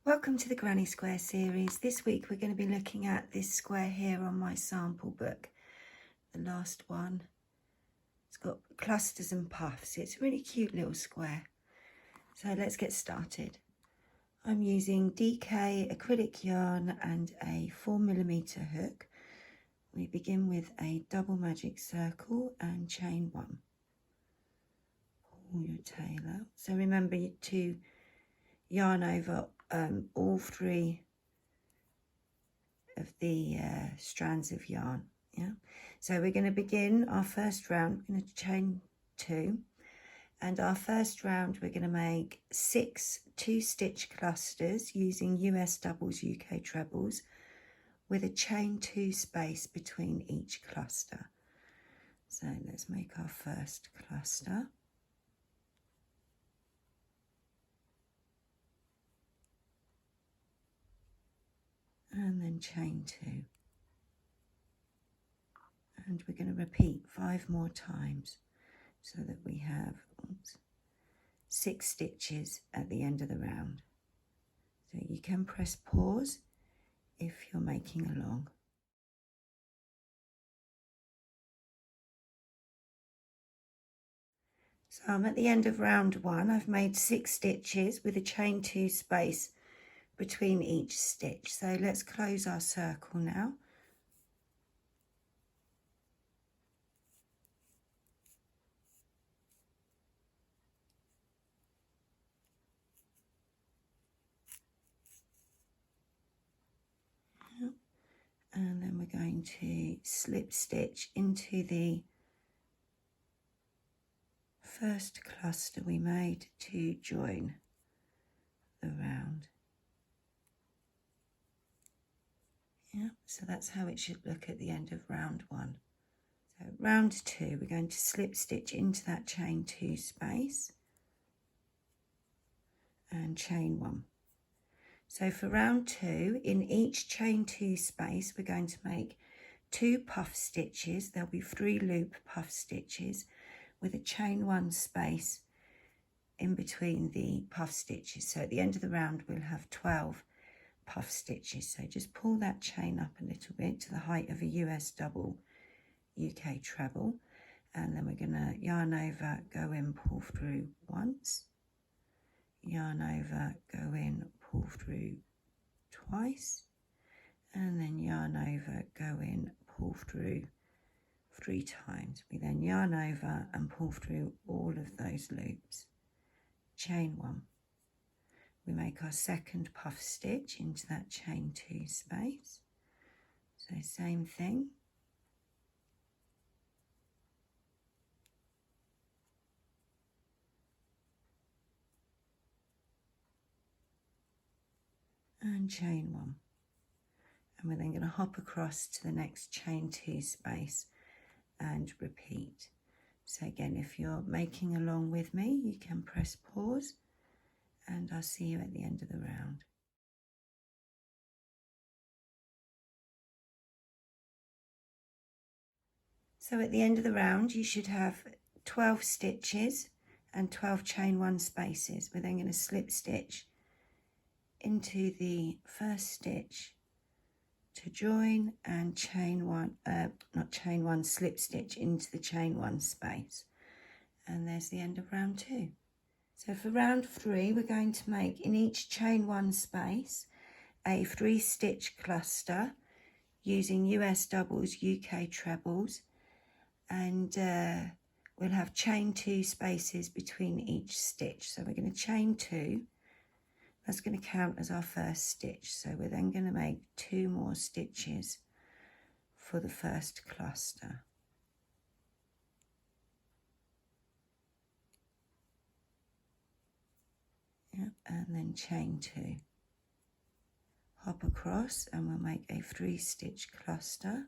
Welcome to the Granny Square series. This week we're going to be looking at this square here on my sample book, the last one. It's got clusters and puffs. It's a really cute little square. So let's get started. I'm using DK acrylic yarn and a 4mm hook. We begin with a double magic circle and chain 1. Pull your tail out. So remember to yarn over all 3 of the strands of yarn. So we're going to begin our first round. We're going to chain 2, and our first round we're going to make 6 2-stitch clusters using US doubles, UK trebles, with a chain 2 space between each cluster. So let's make our first cluster. And then chain 2. And we're going to repeat 5 more times so that we have 6 stitches at the end of the round. So you can press pause if you're making along. So I'm at the end of round 1. I've made 6 stitches with a chain 2 space between each stitch. So let's close our circle now. And then we're going to slip stitch into the first cluster we made to join the round. So that's how it should look at the end of round 1. So round 2, we're going to slip stitch into that chain 2 space and chain 1. So for round 2, in each chain 2 space, we're going to make 2 puff stitches. There'll be 3 loop puff stitches with a chain 1 space in between the puff stitches. So at the end of the round, we'll have 12 puff stitches. So just pull that chain up a little bit to the height of a US double, UK treble, and then we're going to yarn over, go in, pull through once, yarn over, go in, pull through twice, and then yarn over, go in, pull through 3 times. We then yarn over and pull through all of those loops. Chain 1. We make our second puff stitch into that chain 2 space. So same thing. And chain 1. And we're then going to hop across to the next chain 2 space and repeat. So again, if you're making along with me, you can press pause, and I'll see you at the end of the round. So at the end of the round, you should have 12 stitches and 12 chain 1 spaces. We're then going to slip stitch into the first stitch to join and chain 1, slip stitch into the chain 1 space. And there's the end of round 2. So for round 3, we're going to make in each chain 1 space a 3-stitch cluster using US doubles, UK trebles, and we'll have chain 2 spaces between each stitch. So we're going to chain 2. That's going to count as our first stitch. So we're then going to make 2 more stitches for the first cluster. And then chain 2. Hop across and we'll make a 3-stitch cluster.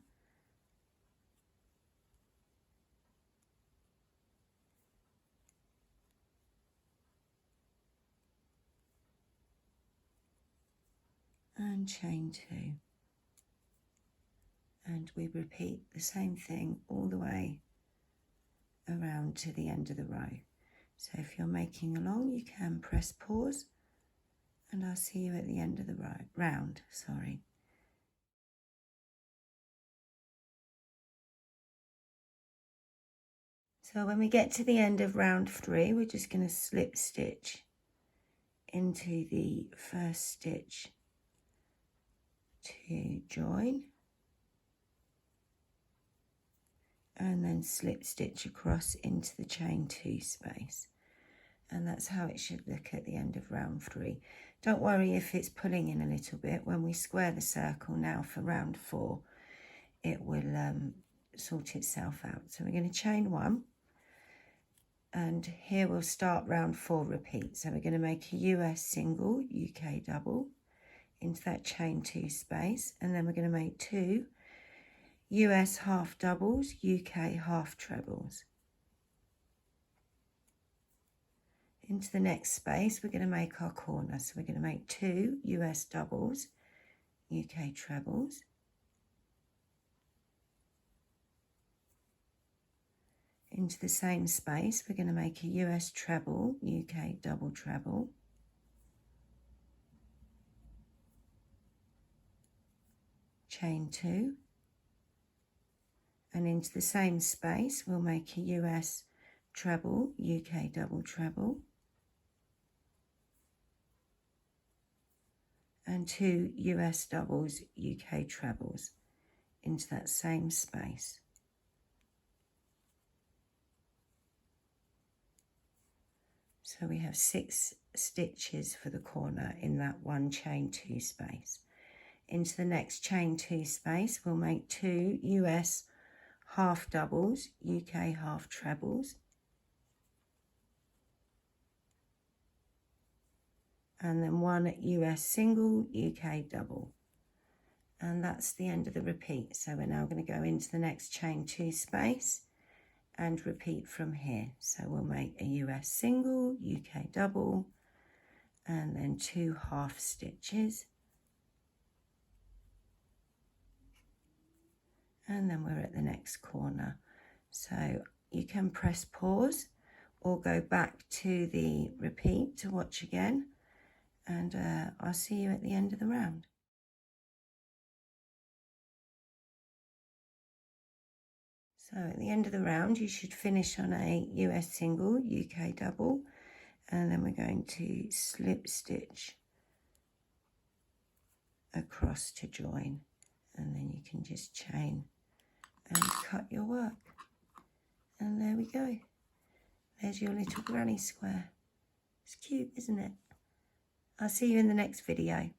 And chain 2. And we repeat the same thing all the way around to the end of the row. So if you're making along, you can press pause and I'll see you at the end of the round. Sorry. So when we get to the end of round 3, we're just going to slip stitch into the first stitch to join, and then slip stitch across into the chain 2 space. And that's how it should look at the end of round 3. Don't worry if it's pulling in a little bit. When we square the circle now for round 4, it will sort itself out. So we're going to chain 1, and here we'll start round 4 repeat. So we're going to make a US single, UK double into that chain 2 space, and then we're going to make 2 US half doubles, UK half trebles. Into the next space, we're going to make our corner. So we're going to make 2 US doubles, UK trebles. Into the same space, we're going to make a US treble, UK double treble. Chain 2. And into the same space, we'll make a US treble, UK double treble. And 2 US doubles, UK trebles into that same space. So we have 6 stitches for the corner in that one chain 2 space. Into the next chain 2 space, we'll make 2 US half doubles, UK half trebles. And then 1 US single, UK double. And that's the end of the repeat. So we're now going to go into the next chain 2 space and repeat from here. So we'll make a US single, UK double, and then 2 half stitches. And then we're at the next corner. So you can press pause or go back to the repeat to watch again. And I'll see you at the end of the round. So at the end of the round, you should finish on a US single, UK double, and then we're going to slip stitch across to join, and then you can just chain and cut your work. And there we go. There's your little granny square. It's cute, isn't it? I'll see you in the next video.